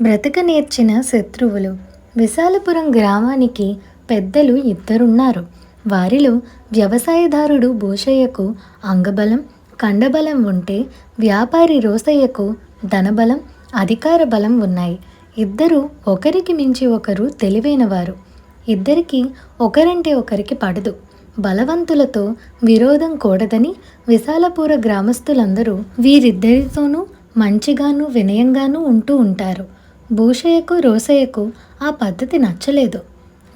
బ్రతక నేర్చిన శత్రువులు. విశాలపురం గ్రామానికి పెద్దలు ఇద్దరున్నారు. వారిలో వ్యవసాయదారుడు భూషయ్యకు అంగబలం, కండబలం ఉంటే, వ్యాపారి రోసయ్యకు ధనబలం, అధికార బలం ఉన్నాయి. ఇద్దరు ఒకరికి మించి ఒకరు తెలివైనవారు. ఇద్దరికి ఒకరంటే ఒకరికి పడదు. బలవంతులతో విరోధం కూడదని విశాలపుర గ్రామస్తులందరూ వీరిద్దరితోనూ మంచిగాను వినయంగానూ ఉంటూ ఉంటారు. భూషయ్యకు రోసయ్యకు ఆ పద్ధతి నచ్చలేదు.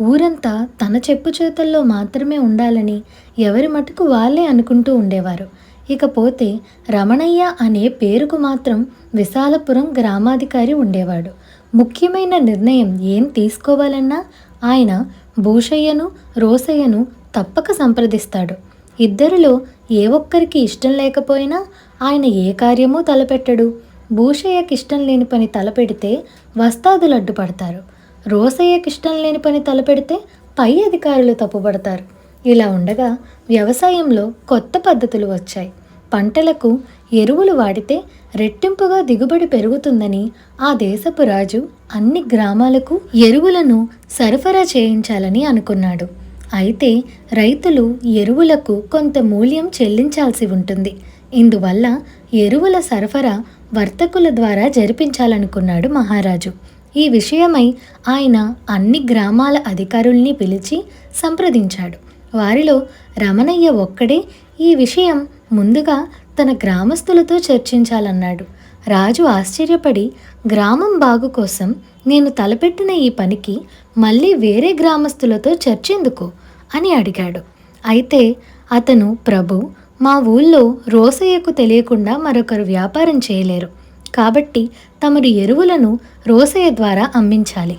ఊరంతా తన చెప్పు చేతుల్లో మాత్రమే ఉండాలని ఎవరి మటుకు వాళ్ళే అనుకుంటూ ఉండేవారు. ఇకపోతే రమణయ్య అనే పేరుకు మాత్రం విశాలపురం గ్రామాధికారి ఉండేవాడు. ముఖ్యమైన నిర్ణయం ఏం తీసుకోవాలన్నా ఆయన భూషయ్యను రోసయ్యను తప్పక సంప్రదిస్తాడు. ఇద్దరిలో ఏ ఒక్కరికి ఇష్టం లేకపోయినా ఆయన ఏ కార్యమూ తలపెట్టడు. భూషయ్యకి ఇష్టం లేని పని తలపెడితే వస్తాదులు అడ్డుపడతారు. రోసయ్యకి ఇష్టం లేని పని తలపెడితే పై అధికారులు తప్పుపడతారు. ఇలా ఉండగా వ్యవసాయంలో కొత్త పద్ధతులు వచ్చాయి. పంటలకు ఎరువులు వాడితే రెట్టింపుగా దిగుబడి పెరుగుతుందని ఆ దేశపు రాజు అన్ని గ్రామాలకు ఎరువులను సరఫరా చేయించాలని అనుకున్నాడు. అయితే రైతులు ఎరువులకు కొంత మూల్యం చెల్లించాల్సి ఉంటుంది. ఇందువల్ల ఎరువుల సరఫరా వర్తకుల ద్వారా జరిపించాలనుకున్నాడు మహారాజు. ఈ విషయమై ఆయన అన్ని గ్రామాల అధికారుల్ని పిలిచి సంప్రదించాడు. వారిలో రమణయ్య ఒక్కడే ఈ విషయం ముందుగా తన గ్రామస్తులతో చర్చించాలన్నాడు. రాజు ఆశ్చర్యపడి, గ్రామం బాగు కోసం నేను తలపెట్టిన ఈ పనికి మళ్ళీ వేరే గ్రామస్తులతో చర్చెందుకు అని అడిగాడు. అయితే అతను, ప్రభు, మా ఊళ్ళో రోసయ్యకు తెలియకుండా మరొకరు వ్యాపారం చేయలేరు. కాబట్టి తమరు ఎరువులను రోసయ్య ద్వారా అమ్మించాలి.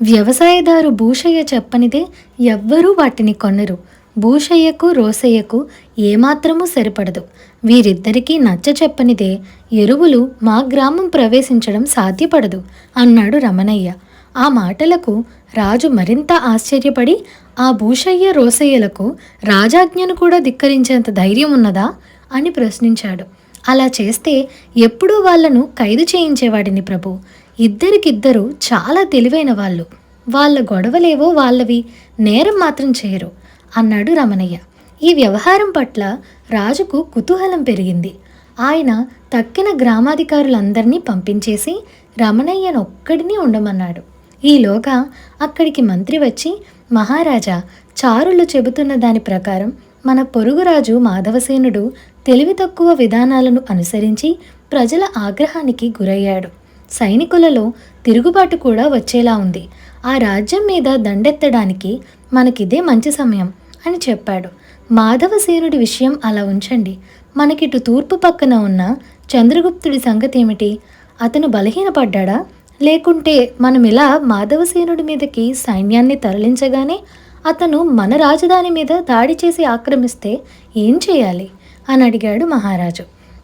వ్యవసాయదారు భూషయ్య చెప్పనిదే ఎవ్వరూ వాటిని కొనరు. భూషయ్యకు రోసయ్యకు ఏమాత్రమూ సరిపడదు. వీరిద్దరికీ నచ్చ చెప్పనిదే ఎరువులు మా గ్రామం ప్రవేశించడం సాధ్యపడదు అన్నాడు రమణయ్య. ఆ మాటలకు రాజు మరింత ఆశ్చర్యపడి, ఆ భూషయ్య రోసయ్యలకు రాజాజ్ఞను కూడా ధిక్కరించేంత ధైర్యం ఉన్నదా అని ప్రశ్నించాడు. అలా చేస్తే ఎప్పుడూ వాళ్లను ఖైదు చేయించేవాడిని ప్రభు. ఇద్దరికిద్దరు చాలా తెలివైన వాళ్ళు. వాళ్ళ గొడవలేవో వాళ్ళవి, నేరం మాత్రం చేయరు అన్నాడు రమణయ్య. ఈ వ్యవహారం పట్ల రాజుకు కుతూహలం పెరిగింది. ఆయన తక్కిన గ్రామాధికారులందరినీ పంపించేసి రమణయ్యను ఒక్కడిని ఉండమన్నాడు. ఈలోగా అక్కడికి మంత్రి వచ్చి, మహారాజా, చారులు చెబుతున్న దాని ప్రకారం మన పొరుగురాజు మాధవసేనుడు తెలివి తక్కువ విధానాలను అనుసరించి ప్రజల ఆగ్రహానికి గురయ్యాడు. సైనికులలో తిరుగుబాటు కూడా వచ్చేలా ఉంది. ఆ రాజ్యం మీద దండెత్తడానికి మనకిదే మంచి సమయం అని చెప్పాడు. మాధవసేనుడి విషయం అలా ఉంచండి. మనకిటు తూర్పు పక్కన ఉన్న చంద్రగుప్తుడి సంగతి ఏమిటి? అతను బలహీనపడ్డా? లేకుంటే మనం ఇలా మాధవసేనుడి మీదకి సైన్యాన్ని తరలించగానే అతను మన రాజధాని మీద దాడి చేసి ఆక్రమిస్తే ఏం చేయాలి అని అడిగాడు మహారాజు.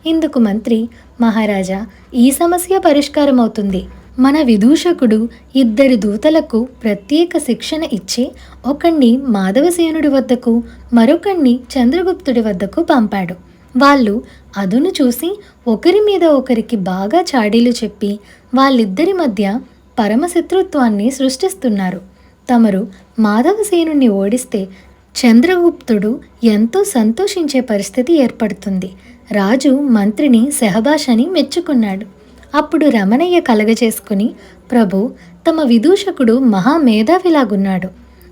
ఇందుకు మంత్రి, మహారాజా, ఈ సమస్య పరిష్కారం అవుతుంది. మన విదూషకుడు ఇద్దరి దూతలకు ప్రత్యేక శిక్షణ ఇచ్చి ఒకణ్ణి మాధవసేనుడి వద్దకు, మరొకణ్ణి చంద్రగుప్తుడి వద్దకు పంపాడు. వాళ్ళు అదును చూసి ఒకరి మీద ఒకరికి బాగా చాడీలు చెప్పి వాళ్ళిద్దరి మధ్య పరమశత్రుత్వాన్ని సృష్టిస్తున్నారు. తమరు మాధవసేనుణ్ణి ఓడిస్తే చంద్రగుప్తుడు ఎంతో సంతోషించే పరిస్థితి ఏర్పడుతుంది. రాజు మంత్రిని శహబాషని మెచ్చుకున్నాడు. అప్పుడు రమణయ్య కలగచేసుకుని, ప్రభు, తమ విదూషకుడు మహామేధావిలాగున్నాడు.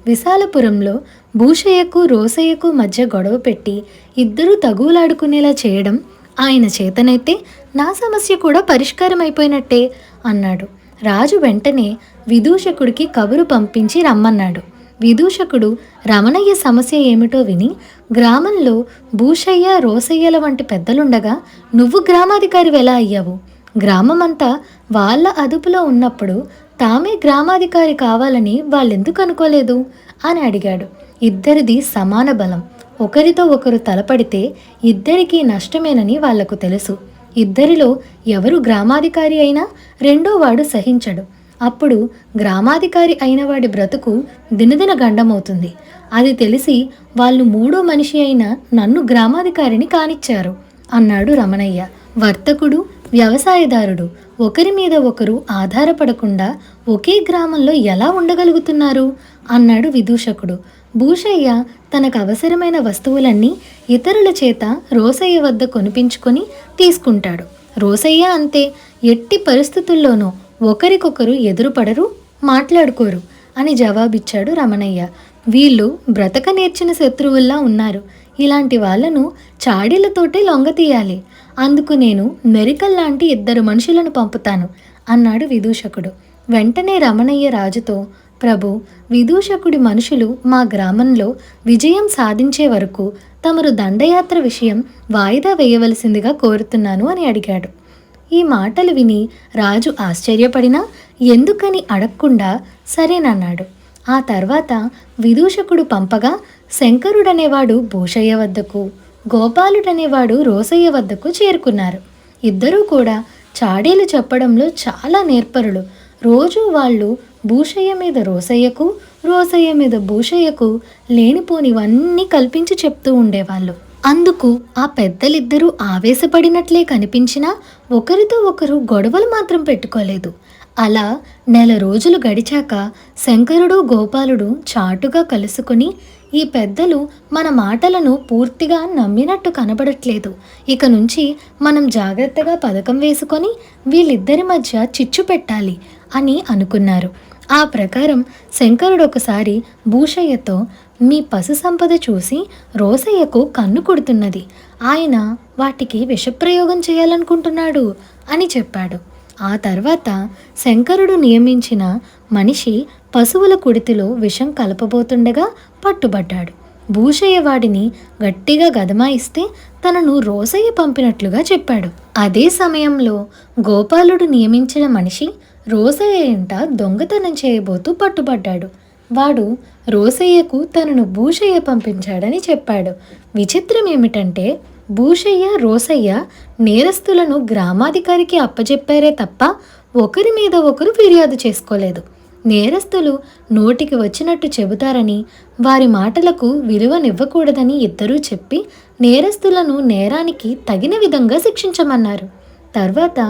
విశాలపురంలో భూషయ్యకు రోసయ్యకు మధ్య గొడవ పెట్టి ఇద్దరూ తగులాడుకునేలా చేయడం ఆయన చేతనైతే నా సమస్య కూడా పరిష్కారం అయిపోయినట్టే అన్నాడు. రాజు వెంటనే విదూషకుడికి కబురు పంపించి రమ్మన్నాడు. విదూషకుడు రమణయ్య సమస్య ఏమిటో విని, గ్రామంలో భూషయ్య రోసయ్యల వంటి పెద్దలుండగా నువ్వు గ్రామాధికారి ఎలా అయ్యావు? గ్రామమంతా వాళ్ళ అదుపులో ఉన్నప్పుడు తామే గ్రామాధికారి కావాలని వాళ్ళెందుకు అనుకోలేదు అని అడిగాడు. ఇద్దరిది సమాన బలం. ఒకరితో ఒకరు తలపడితే ఇద్దరికీ నష్టమేనని వాళ్లకు తెలుసు. ఇద్దరిలో ఎవరు గ్రామాధికారి అయినా రెండోవాడు సహించడు. అప్పుడు గ్రామాధికారి అయిన వాడి బ్రతుకు దినదిన గండమవుతుంది. అది తెలిసి వాళ్ళు మూడో మనిషి అయిన నన్ను గ్రామాధికారిని కానిచ్చారు అన్నాడు రమణయ్య. వర్తకుడు, వ్యవసాయదారుడు ఒకరి మీద ఒకరు ఆధారపడకుండా ఒకే గ్రామంలో ఎలా ఉండగలుగుతున్నారు అన్నాడు విదూషకుడు. భూషయ్య తనకు అవసరమైన వస్తువులన్నీ ఇతరుల చేత రోసయ్య వద్ద కొనిపించుకొని తీసుకుంటాడు. రోసయ్య అంతే, ఎట్టి పరిస్థితుల్లోనూ ఒకరికొకరు ఎదురుపడరు, మాట్లాడుకోరు అని జవాబిచ్చాడు రమణయ్య. వీళ్ళు బ్రతక నేర్చిన శత్రువుల్లా ఉన్నారు. ఇలాంటి వాళ్లను చాడీలతోటే లొంగతీయాలి. అందుకు నేను మెరికల్లాంటి 2 మనుషులను పంపుతాను అన్నాడు విదూషకుడు. వెంటనే రమణయ్య రాజుతో, ప్రభు, విదూషకుడి మనుషులు మా గ్రామంలో విజయం సాధించే వరకు తమరు దండయాత్ర విషయం వాయిదా వేయవలసిందిగా కోరుతున్నాను అని అడిగాడు. ఈ మాటలు విని రాజు ఆశ్చర్యపడినా ఎందుకని అడగకుండా సరేనన్నాడు. ఆ తర్వాత విదూషకుడు పంపగా శంకరుడనేవాడు భూషయ్య వద్దకు, గోపాలుడనేవాడు రోసయ్య వద్దకు చేరుకున్నారు. ఇద్దరూ కూడా చాడీలు చెప్పడంలో చాలా నేర్పరులు. రోజు వాళ్ళు భూషయ్య మీద రోసయ్యకు, రోసయ్య మీద భూషయ్యకు లేనిపోనివన్నీ కల్పించి చెప్తూ ఉండేవాళ్ళు. అందుకు ఆ పెద్దలిద్దరూ ఆవేశపడినట్లే కనిపించినా ఒకరితో ఒకరు గొడవలు మాత్రం పెట్టుకోలేదు. అలా 1 నెల రోజులు గడిచాక శంకరుడు, గోపాలుడు చాటుగా కలుసుకుని, ఈ పెద్దలు మన మాటలను పూర్తిగా నమ్మినట్టు కనబడట్లేదు, ఇక నుంచి మనం జాగ్రత్తగా పథకం వేసుకొని వీళ్ళిద్దరి మధ్య చిచ్చు పెట్టాలి అని అనుకున్నారు. ఆ ప్రకారం శంకరుడు ఒకసారి భూషయ్యతో, మీ పశు సంపద చూసి రోసయ్యకు కన్ను కొడుతున్నది, ఆయన వాటికి విషప్రయోగం చేయాలనుకుంటున్నాడు అని చెప్పాడు. ఆ తర్వాత శంకరుడు నియమించిన మనిషి పశువుల కుడితిలో విషం కలపబోతుండగా పట్టుబడ్డాడు. భూషయ్య వాడిని గట్టిగా గదమాయిస్తే తనను రోసయ్య పంపినట్లుగా చెప్పాడు. అదే సమయంలో గోపాలుడు నియమించిన మనిషి రోసయ్య ఇంట దొంగతనం చేయబోతూ పట్టుబడ్డాడు. వాడు రోసయ్యకు తనను భూషయ్య పంపించాడని చెప్పాడు. విచిత్రం ఏమిటంటే భూషయ్య, రోసయ్య నేరస్తులను గ్రామాధికారికి అప్పచెప్పారే తప్ప ఒకరి మీద ఒకరు ఫిర్యాదు చేసుకోలేదు. నేరస్తులు నోటికి వచ్చినట్టు చెబుతారని, వారి మాటలకు విలువనివ్వకూడదని ఇద్దరూ చెప్పి నేరస్తులను నేరానికి తగిన విధంగా శిక్షించమన్నారు. తర్వాత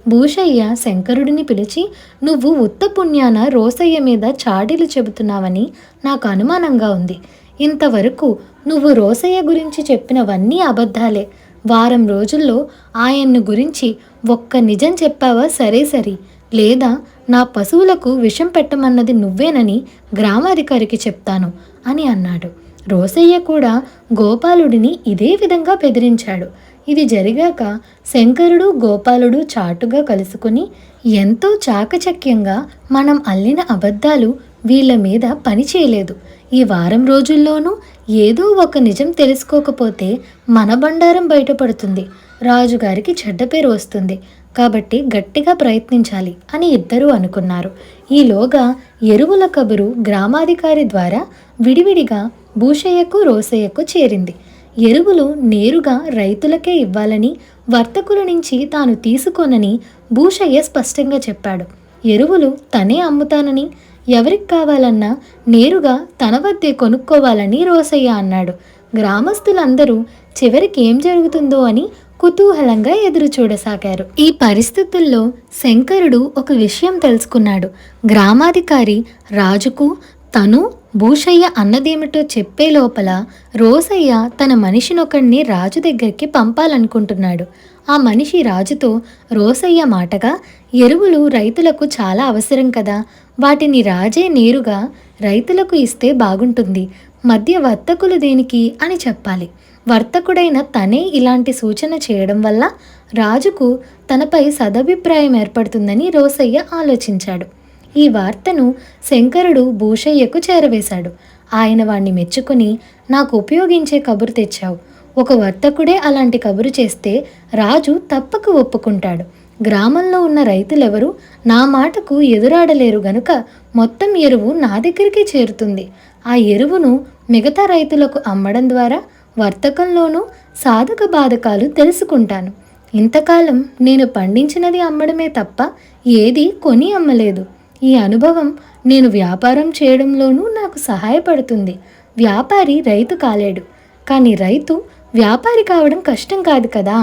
భూషయ్య శంకరుడిని పిలిచి, నువ్వు ఉత్త పుణ్యాన రోసయ్య మీద చాడీలు చెబుతున్నావని నాకు అనుమానంగా ఉంది. ఇంతవరకు నువ్వు రోసయ్య గురించి చెప్పినవన్నీ అబద్ధాలే. వారం రోజుల్లో ఆయన్ను గురించి ఒక్క నిజం చెప్పావా సరే సరి, లేదా నా పశువులకు విషం పెట్టమన్నది నువ్వేనని గ్రామాధికారికి చెప్తాను అని అన్నాడు. రోసయ్య కూడా గోపాలుడిని ఇదే విధంగా బెదిరించాడు. ఇది జరిగాక శంకరుడు, గోపాలుడు చాటుగా కలుసుకుని, ఎంతో చాకచక్యంగా మనం అల్లిన అబద్ధాలు వీళ్ళ మీద పని చేయలేదు. ఈ వారం రోజుల్లోనూ ఏదో ఒక నిజం తెలుసుకోకపోతే మన బండారం బయటపడుతుంది, రాజుగారికి చెడ్డ పేరు వస్తుంది. కాబట్టి గట్టిగా ప్రయత్నించాలి అని ఇద్దరూ అనుకున్నారు. ఈలోగా ఎరువుల కబురు గ్రామాధికారి ద్వారా విడివిడిగా భూషయ్యకు, రోసయ్యకు చేరింది. ఎరువులు నేరుగా రైతులకే ఇవ్వాలని, వర్తకుల నుంచి తాను తీసుకోనని భూషయ్య స్పష్టంగా చెప్పాడు. ఎరువులు తనే అమ్ముతానని, ఎవరికి కావాలన్నా నేరుగా తన వద్దే కొనుక్కోవాలని రోసయ్య అన్నాడు. గ్రామస్తులందరూ చివరికి ఏం జరుగుతుందో అని కుతూహలంగా ఎదురు చూడసాగారు. ఈ పరిస్థితుల్లో శంకరుడు ఒక విషయం తెలుసుకున్నాడు. గ్రామాధికారి రాజుకు తను భూషయ్య అన్నదేమిటో చెప్పే లోపల రోసయ్య తన మనిషినొకడిని రాజు దగ్గరికి పంపాలనుకుంటున్నాడు. ఆ మనిషి రాజుతో రోసయ్య మాటగా, ఎరువులు రైతులకు చాలా అవసరం కదా, వాటిని రాజే నేరుగా రైతులకు ఇస్తే బాగుంటుంది, మధ్య వర్తకులు దేనికి అని చెప్పాలి. వర్తకుడైన తనే ఇలాంటి సూచన చేయడం వల్ల రాజుకు తనపై సదభిప్రాయం ఏర్పడుతుందని రోసయ్య ఆలోచించాడు. ఈ వార్తను శంకరుడు భూషయ్యకు చేరవేశాడు. ఆయన వాణ్ణి మెచ్చుకుని, నాకు ఉపయోగించే కబురు తెచ్చావు. ఒక వర్తకుడే అలాంటి కబురు చేస్తే రాజు తప్పక ఒప్పుకుంటాడు. గ్రామంలో ఉన్న రైతులెవరూ నా మాటకు ఎదురాడలేరు గనుక మొత్తం ఎరువు నా దగ్గరికి చేరుతుంది. ఆ ఎరువును మిగతా రైతులకు అమ్మడం ద్వారా వర్తకంలోనూ సాధక బాధకాలు తెలుసుకుంటాను. ఇంతకాలం నేను పండించినది అమ్మడమే తప్ప ఏది కొని అమ్మలేదు. ఈ అనుభవం నేను వ్యాపారం చేయడంలోనూ నాకు సహాయపడుతుంది. వ్యాపారి రైతు కాలేడు, కానీ రైతు వ్యాపారి కావడం కష్టం కాదు కదా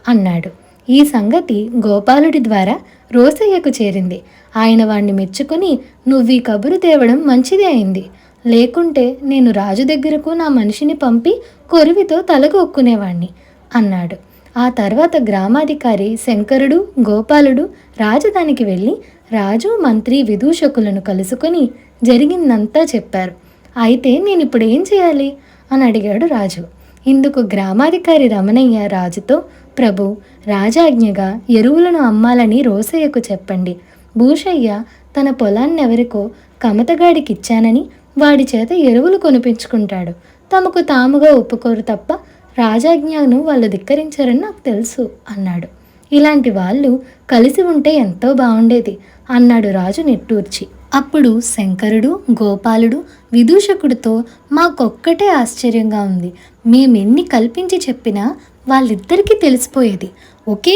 అన్నాడు. ఈ సంగతి గోపాలుడి ద్వారా రోసయ్యకు చేరింది. ఆయన వాణ్ణి మెచ్చుకొని, "నువ్వీ కబురు తేవడం మంచిదే అయింది. లేకుంటే నేను రాజు దగ్గరకు నా మనిషిని పంపి కొరివితో తలగొక్కునేవాణ్ణి" అన్నాడు. ఆ తర్వాత గ్రామాధికారి శంకరుడు, గోపాలుడు రాజధానికి వెళ్ళి రాజు, మంత్రి, విదూషకులను కలుసుకొని జరిగిందంతా చెప్పారు. "అయితే నేనిప్పుడు ఏం చేయాలి?" అని అడిగాడు రాజు. ఇందుకు గ్రామాధికారి రమణయ్య రాజుతో, "ప్రభు, రాజాజ్ఞగా ఎరువులను అమ్మాలని రోసయ్యకు చెప్పండి. భూషయ్య తన పొలాన్నెవరికో కమతగాడికిచ్చానని వాడి చేత ఎరువులు కొనిపించుకుంటాడు. తమకు తాముగా ఒప్పుకోరు తప్ప రాజాజ్ఞను వాళ్ళు ధిక్కరించారని నాకు తెలుసు" అన్నాడు. "ఇలాంటి వాళ్ళు కలిసి ఉంటే ఎంతో బాగుండేది" అన్నాడు రాజు నిట్టూర్చి. అప్పుడు శంకరుడు, గోపాలుడు విదూషకుడితో, "మాకొక్కటే ఆశ్చర్యంగా ఉంది. మేమెన్ని కల్పించి చెప్పినా వాళ్ళిద్దరికీ తెలిసిపోయేది.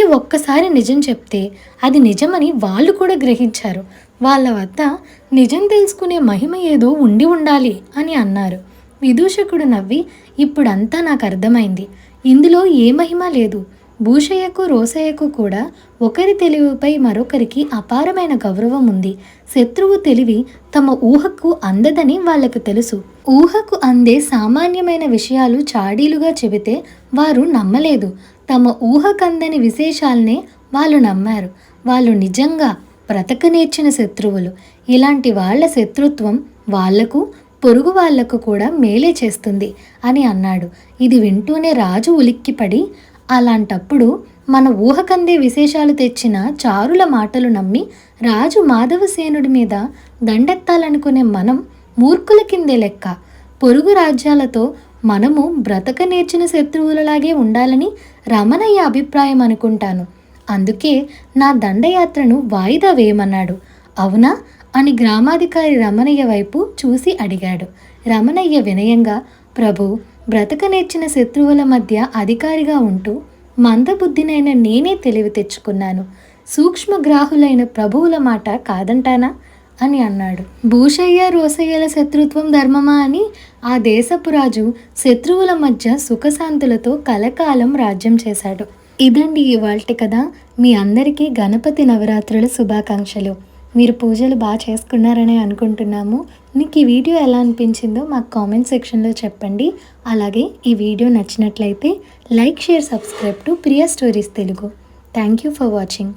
ఒక్కసారి నిజం చెప్తే అది నిజమని వాళ్ళు కూడా గ్రహించారు. వాళ్ళ వద్ద నిజం తెలుసుకునే మహిమ ఏదో ఉండి ఉండాలి" అని అన్నారు. విదూషకుడు నవ్వి, "ఇప్పుడంతా నాకు అర్థమైంది. ఇందులో ఏ మహిమ లేదు. భూషయ్యకు, రోసయ్యకు కూడా ఒకరి తెలివిపై మరొకరికి అపారమైన గౌరవం ఉంది. శత్రువు తెలివి తమ ఊహకు అందదని వాళ్లకు తెలుసు. ఊహకు అందే సామాన్యమైన విషయాలు చాడీలుగా చెబితే వారు నమ్మలేదు. తమ ఊహకందని విశేషాలనే వాళ్ళు నమ్మారు. వాళ్ళు నిజంగా బ్రతక నేర్చిన శత్రువులు. ఇలాంటి వాళ్ళ శత్రుత్వం వాళ్లకు, పొరుగు వాళ్లకు కూడా మేలే చేస్తుంది" అని అన్నాడు. ఇది వింటూనే రాజు ఉలిక్కిపడి, "అలాంటప్పుడు మన ఊహకందే విశేషాలు తెచ్చిన చారుల మాటలు నమ్మి రాజు మాధవసేనుడి మీద దండెత్తాలనుకునే మనం మూర్ఖుల కిందే లెక్క. పొరుగు రాజ్యాలతో మనము బ్రతక నేర్చిన శత్రువులలాగే ఉండాలని రమణయ్య అభిప్రాయం అనుకుంటాను. అందుకే నా దండయాత్రను వాయిదా వేయమన్నాడు." "అవునా?" అని గ్రామాధికారి రమణయ్య వైపు చూసి అడిగాడు. రమణయ్య వినయంగా, "ప్రభు, బ్రతక నేర్చిన శత్రువుల మధ్య అధికారిగా ఉంటూ మందబుద్ధినైన నేనే తెలివి తెచ్చుకున్నాను. సూక్ష్మగ్రాహులైన ప్రభువుల మాట కాదంటానా?" అని అన్నాడు. భూషయ్య, రోసయ్యల శత్రుత్వం ధర్మమా అని ఆ దేశపు రాజు శత్రువుల మధ్య సుఖశాంతులతో కలకాలం రాజ్యం చేశాడు. ఇదండి ఇవాల్టి కథ. మీ అందరికీ గణపతి నవరాత్రుల శుభాకాంక్షలు. మీరు పూజలు బాగా చేసుకున్నారని అనుకుంటున్నాము. మీకు ఈ వీడియో ఎలా అనిపించిందో మాకు కామెంట్ సెక్షన్లో చెప్పండి. అలాగే ఈ వీడియో నచ్చినట్లయితే like, share, subscribe to Priya stories Telugu. Thank you for watching.